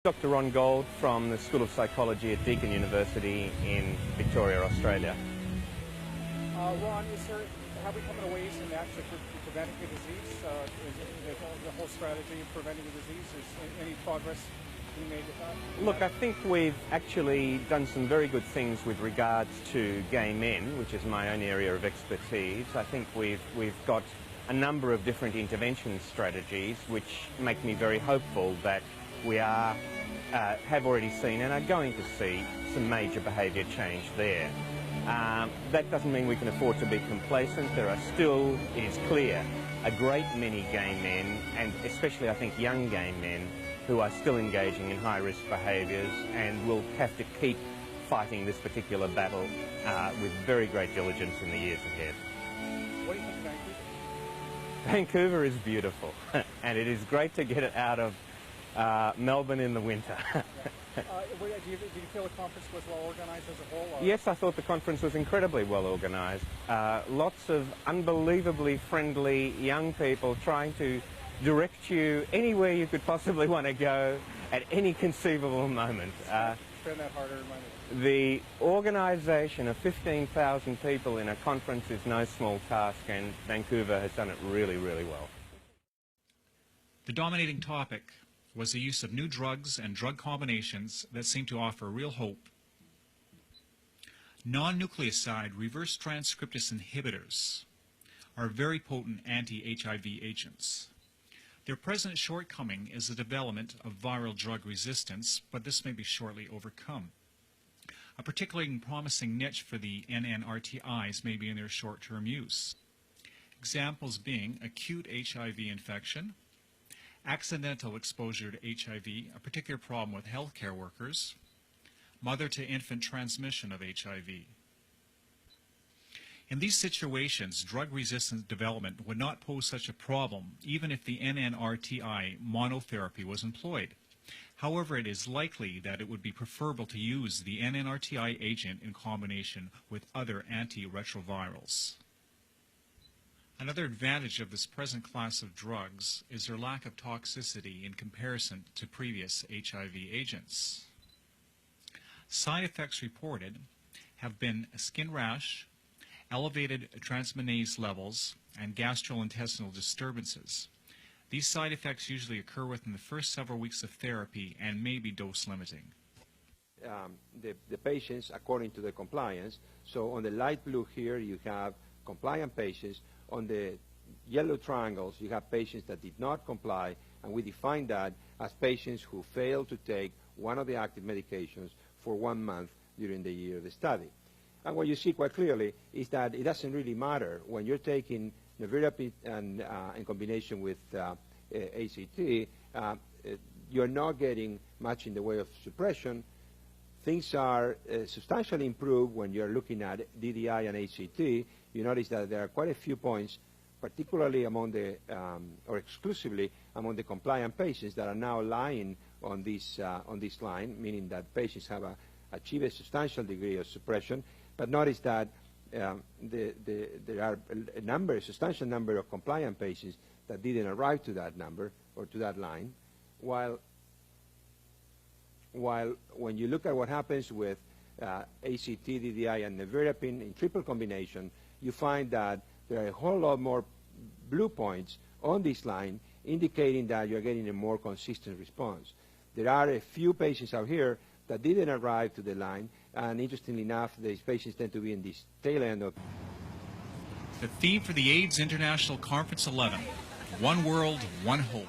Dr. Ron Gold from the School of Psychology at Deakin University in Victoria, Australia. Ron, have we come to ways in actually preventing the disease? Is the whole strategy of preventing the disease, is any progress being made with that? Look, I think we've actually done some very good things with regards to gay men, which is my own area of expertise. I think we've got a number of different intervention strategies which make me very hopeful that we have already seen and are going to see some major behaviour change there. That doesn't mean we can afford to be complacent. There are still, it is clear, a great many gay men, and especially I think young gay men, who are still engaging in high-risk behaviours, and will have to keep fighting this particular battle with very great diligence in the years ahead. What do you think of Vancouver? Vancouver is beautiful, and it is great to get it out of Melbourne in the winter. Do you feel the conference was well organised as a whole? Or? Yes, I thought the conference was incredibly well organised. Lots of unbelievably friendly young people trying to direct you anywhere you could possibly want to go at any conceivable moment. Spend that harder money. The organisation of 15,000 people in a conference is no small task, and Vancouver has done it really, really well. The dominating topic was the use of new drugs and drug combinations that seem to offer real hope. Non-nucleoside reverse transcriptase inhibitors are very potent anti-HIV agents. Their present shortcoming is the development of viral drug resistance, but this may be shortly overcome. A particularly promising niche for the NNRTIs may be in their short-term use. Examples being acute HIV infection, accidental exposure to HIV, a particular problem with healthcare workers, mother-to-infant transmission of HIV. In these situations, drug-resistant development would not pose such a problem even if the NNRTI monotherapy was employed. However, it is likely that it would be preferable to use the NNRTI agent in combination with other antiretrovirals. Another advantage of this present class of drugs is their lack of toxicity in comparison to previous HIV agents. Side effects reported have been skin rash, elevated transaminase levels, and gastrointestinal disturbances. These side effects usually occur within the first several weeks of therapy and may be dose limiting. The patients according to the compliance. So on the light blue here you have compliant patients. On the yellow triangles you have patients that did not comply, and we define that as patients who failed to take one of the active medications for 1 month during the year of the study. And what you see quite clearly is that it doesn't really matter when you're taking nevirapine and in combination with ACT, you're not getting much in the way of suppression. Things are substantially improved when you're looking at DDI and ACT. You notice that there are quite a few points, particularly among the, or exclusively among the compliant patients that are now lying on this line, meaning that patients have achieved a substantial degree of suppression. But notice that there are a substantial number of compliant patients that didn't arrive to that number or to that line, while when you look at what happens with ACT, DDI, and nevirapine in triple combination, you find that there are a whole lot more blue points on this line, indicating that you're getting a more consistent response. There are a few patients out here that didn't arrive to the line, and interestingly enough, these patients tend to be in this tail end of. The theme for the AIDS International Conference 11, One World, One Hope.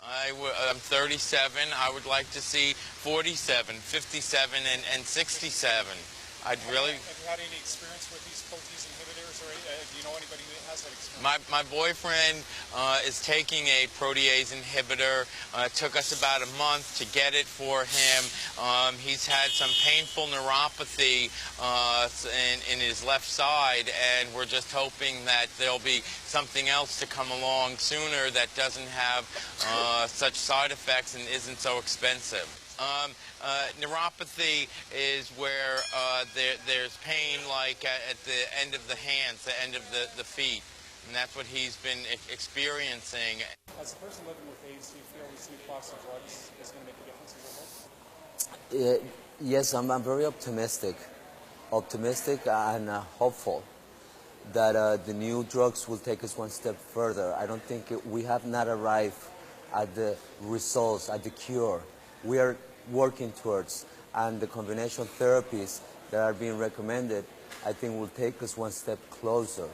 I'm 37. I would like to see 47, 57, and 67. I'd really. Have you had any experience with these protease inhibitors, or do you know anybody who has that experience? My boyfriend is taking a protease inhibitor. It took us about a month to get it for him. He's had some painful neuropathy in his left side, and we're just hoping that there'll be something else to come along sooner that doesn't have such side effects and isn't so expensive. Neuropathy is where there's pain like at the end of the hands, the end of the feet, and that's what he's been experiencing. As a person living with AIDS, do you feel this new class of drugs is going to make a difference in your life? Yes, I'm very optimistic and hopeful that the new drugs will take us one step further. I don't think we have not arrived at the results, at the cure. We are working towards, and the combination therapies that are being recommended, I think will take us one step closer.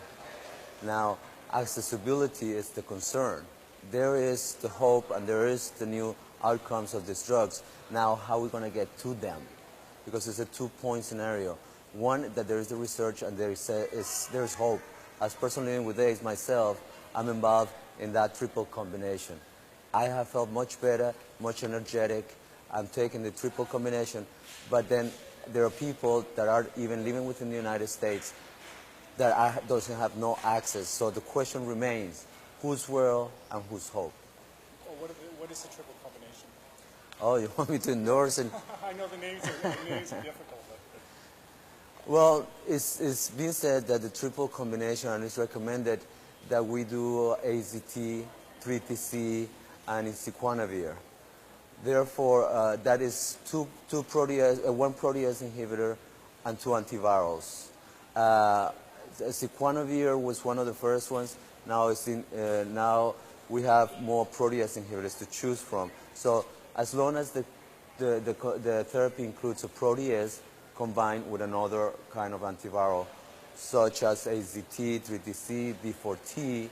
Now, accessibility is the concern. There is the hope and there is the new outcomes of these drugs. Now, how are we going to get to them? Because it's a two-point scenario. One, that there is the research and there is hope. As a person living with AIDS myself, I'm involved in that triple combination. I have felt much better, much energetic. I'm taking the triple combination. But then there are people that are even living within the United States that doesn't have no access. So the question remains, whose will and whose hope? Well, what is the triple combination? Oh, you want me to endorse it? I know the names are difficult. Well, it's been said that the triple combination, and it's recommended that we do AZT, 3TC, and siquanavir. Therefore, that is one protease inhibitor and two antivirals. Siquanavir was one of the first ones. Now, now we have more protease inhibitors to choose from. So as long as the therapy includes a protease combined with another kind of antiviral, such as AZT, 3TC, D4T,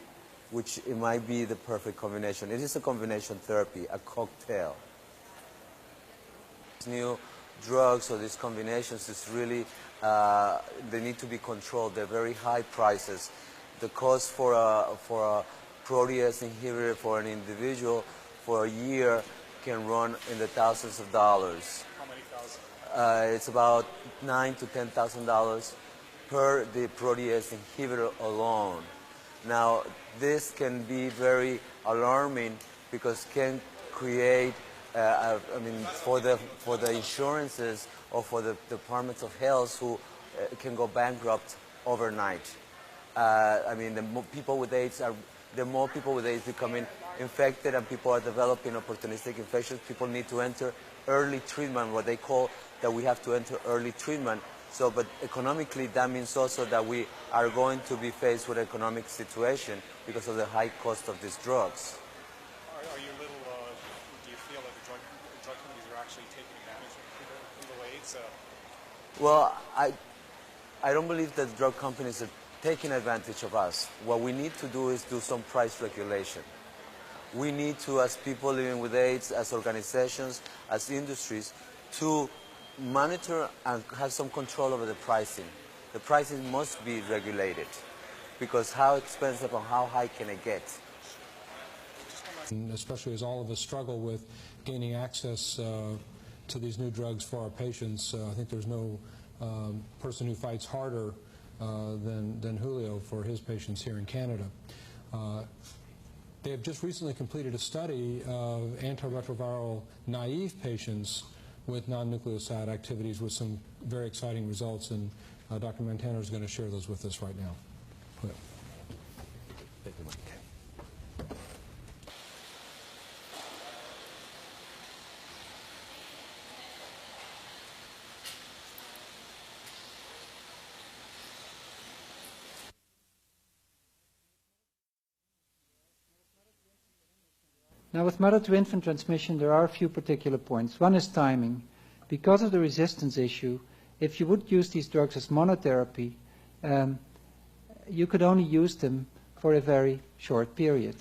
which it might be the perfect combination. It is a combination therapy, a cocktail. New drugs or these combinations is really, they need to be controlled. They're very high prices. The cost for a protease inhibitor for an individual for a year can run in the thousands of dollars. How many thousand? It's about $9,000 to $10,000 per the protease inhibitor alone. Now, this can be very alarming because can create, I mean, for the insurances or for the departments of health who can go bankrupt overnight. I mean, there are more people with AIDS becoming infected and people are developing opportunistic infections. People need to enter early treatment, what they call that we have to enter early treatment. So, but economically, that means also that we are going to be faced with an economic situation because of the high cost of these drugs. Are you a little, do you feel that the drug companies are actually taking advantage of people AIDS? Well, I don't believe that the drug companies are taking advantage of us. What we need to do is do some price regulation. We need to, as people living with AIDS, as organizations, as industries, to monitor and have some control over the pricing. The pricing must be regulated because how expensive and how high can it get? And especially as all of us struggle with gaining access to these new drugs for our patients, I think there's no person who fights harder than Julio for his patients here in Canada. They have just recently completed a study of antiretroviral naive patients with non-nucleoside activities with some very exciting results, and Dr. Montano is going to share those with us right now. Thank you, Mike. Now, with mother-to-infant transmission, there are a few particular points. One is timing. Because of the resistance issue, if you would use these drugs as monotherapy, you could only use them for a very short period,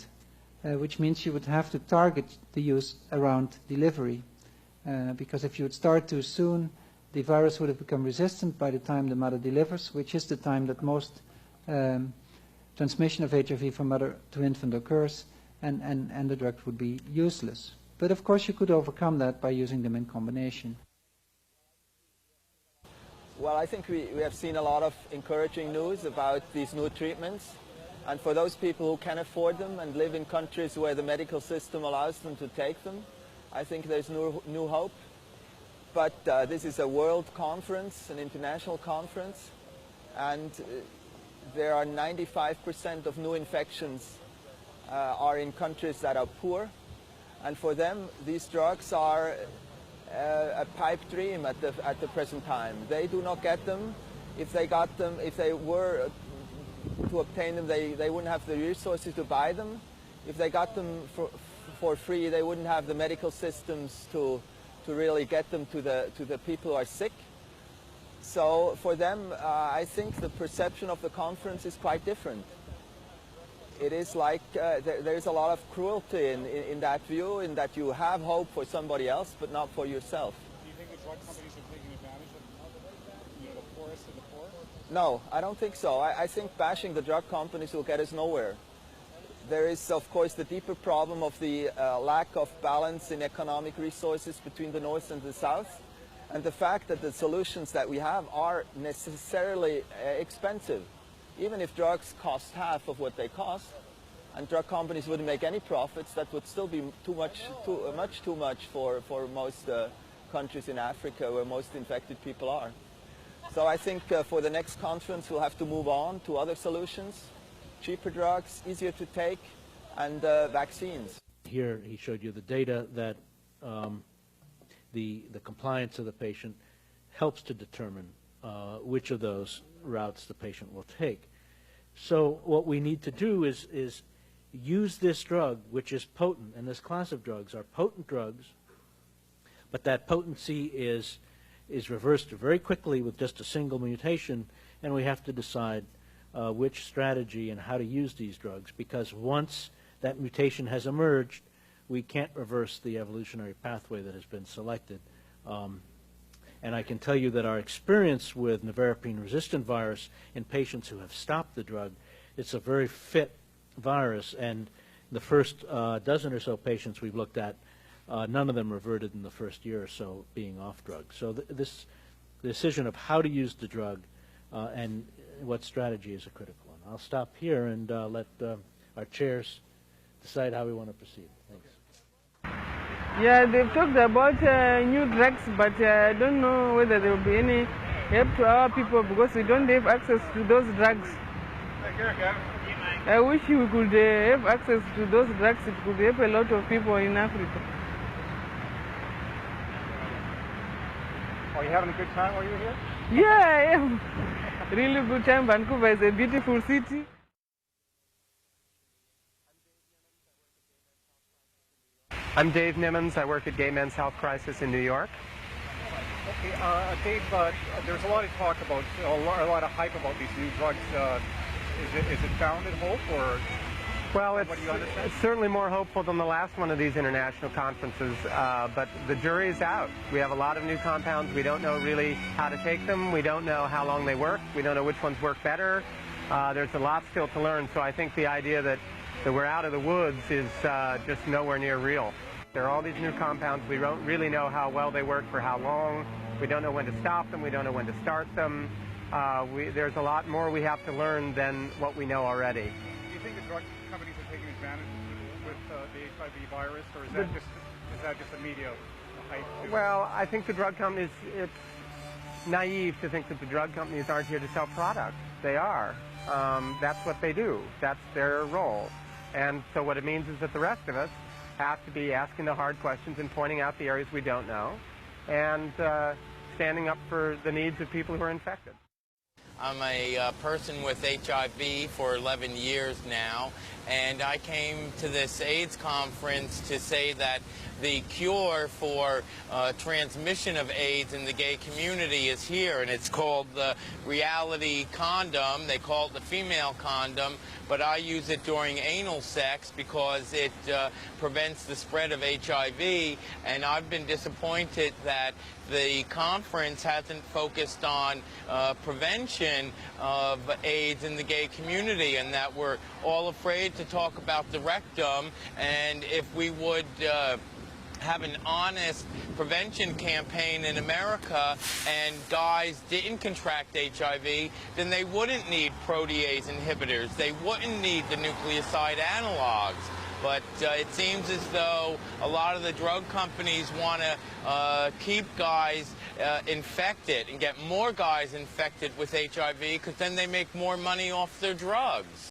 which means you would have to target the use around delivery. Because if you would start too soon, the virus would have become resistant by the time the mother delivers, which is the time that most transmission of HIV from mother to infant occurs, and the drug would be useless. But of course you could overcome that by using them in combination. Well, I think we have seen a lot of encouraging news about these new treatments. And for those people who can afford them and live in countries where the medical system allows them to take them, I think there's new hope. But this is a world conference, an international conference, and there are 95% of new infections are in countries that are poor. And for them, these drugs are a a pipe dream at the present time. They do not get them. If they got them, if they were to obtain them, they wouldn't have the resources to buy them. If they got them for free, they wouldn't have the medical systems to really get them to the people who are sick. So for them, I think the perception of the conference is quite different. It is like there's a lot of cruelty in that view, in that you have hope for somebody else, but not for yourself. Do you think the drug companies are taking advantage of the poorest of the poor? No, I don't think so. I think bashing the drug companies will get us nowhere. There is, of course, the deeper problem of the lack of balance in economic resources between the North and the South, and the fact that the solutions that we have are necessarily expensive. Even if drugs cost half of what they cost, and drug companies wouldn't make any profits, that would still be much too much for most countries in Africa where most infected people are. So I think for the next conference we'll have to move on to other solutions, cheaper drugs, easier to take, and vaccines. Here he showed you the data that the compliance of the patient helps to determine which of those routes the patient will take. So what we need to do is use this drug, which is potent, and this class of drugs are potent drugs, but that potency is reversed very quickly with just a single mutation, and we have to decide which strategy and how to use these drugs, because once that mutation has emerged, we can't reverse the evolutionary pathway that has been selected. And I can tell you that our experience with nevirapine-resistant virus in patients who have stopped the drug, it's a very fit virus, and the first dozen or so patients we've looked at, none of them reverted in the first year or so being off drug. So this decision of how to use the drug and what strategy is a critical one. I'll stop here and let our chairs decide how we want to proceed. Thanks. Yeah, they've talked about new drugs, but I don't know whether there will be any help to our people because we don't have access to those drugs. I wish we could have access to those drugs. It could help a lot of people in Africa. Are you having a good time while you're here? Yeah, I am. Really good time. Vancouver is a beautiful city. I'm Dave Nimmons. I work at Gay Men's Health Crisis in New York. Okay, Dave, there's a lot of talk about, a lot of hype about these new drugs. Is it founded hope, or well, what do you understand? It's certainly more hopeful than the last one of these international conferences, but the jury is out. We have a lot of new compounds. We don't know really how to take them. We don't know how long they work. We don't know which ones work better. There's a lot still to learn, so I think the idea that we're out of the woods is just nowhere near real. There are all these new compounds. We don't really know how well they work for how long. We don't know when to stop them. We don't know when to start them. There's a lot more we have to learn than what we know already. Do you think the drug companies are taking advantage with the HIV virus, or is that just a media hype? Well, I think the drug companies, it's naive to think that the drug companies aren't here to sell products. They are. That's what they do. That's their role. And so what it means is that the rest of us have to be asking the hard questions and pointing out the areas we don't know and standing up for the needs of people who are infected. I'm a person with HIV for 11 years now, and I came to this AIDS conference to say that the cure for transmission of AIDS in the gay community is here, and it's called the reality condom. They call it the female condom, but I use it during anal sex because it prevents the spread of HIV, and I've been disappointed that the conference hasn't focused on prevention of AIDS in the gay community, and that we're all afraid to talk about the rectum. And if we would have an honest prevention campaign in America and guys didn't contract HIV, then they wouldn't need protease inhibitors. They wouldn't need the nucleoside analogs. But it seems as though a lot of the drug companies want to keep guys infected and get more guys infected with HIV because then they make more money off their drugs.